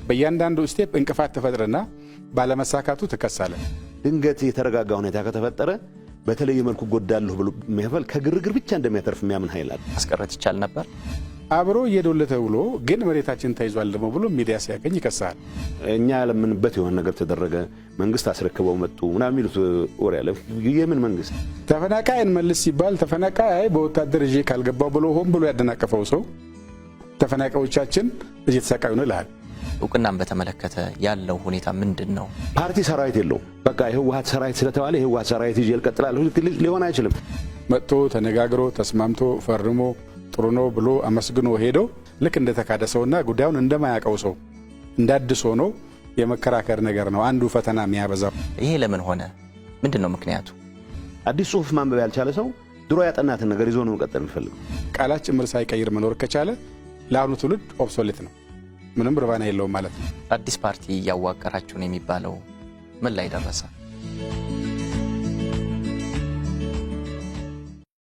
በእያንዳንዱ ስቴፕ እንቅፋት ተፈጥረና ባለመሳካቱ ተከሳለ። ድንገት የተረጋጋ ሁኔታ ከተፈጠረ በተለየ መልኩ ጎዳለሁ ብሎ የሚያፈል ከግርግር ብቻ እንደሚያተርፍ የሚያምን ኃይል አለ። ማስቀረት ይቻል ነበር። አብሮ እየዶለተ ብሎ ግን መሬታችን ተይዟል ደሞ ብሎ ሚዲያ ሲያገኝ ይከሳል። እኛ ያለምንበት የሆነ ነገር ተደረገ፣ መንግስት አስረክበው መጡ ምናምን የሚሉት ወሬ አለ። የምን መንግስት? ተፈናቃይን መልስ ሲባል ተፈናቃይ በወታደር እጄ ካልገባው ብሎ ሆን ብሎ ያደናቀፈው ሰው ተፈናቃዮቻችን እየተሰቃዩ ነው ይላል። እውቅናን በተመለከተ ያለው ሁኔታ ምንድነው? ፓርቲ ሰራዊት የለውም። በቃ የህወሓት ሰራዊት ስለተባለ የህወሓት ሰራዊት ይዤ እቀጥላለሁ ሊሆን አይችልም። መጥቶ ተነጋግሮ ተስማምቶ ፈርሞ ጥሩ ነው ብሎ አመስግኖ ሄዶ ልክ እንደተካደ ሰውና ጉዳዩን እንደማያውቀው ሰው እንዳድሶ ነው የመከራከር ነገር ነው አንዱ ፈተና የሚያበዛው። ይሄ ለምን ሆነ? ምንድነው ምክንያቱ? አዲስ ጽሁፍ ማንበብ ያልቻለ ሰው ድሮ ያጠናትን ነገር ይዞ ነው መቀጠል የሚፈልገው። ቃላት ጭምር ሳይቀይር መኖር ከቻለ ለአሁኑ ትውልድ ኦብሶሌት ነው፣ ምንም ርባና የለውም ማለት ነው። አዲስ ፓርቲ እያዋቀራችሁ ነው የሚባለው ምን ላይ ደረሰ?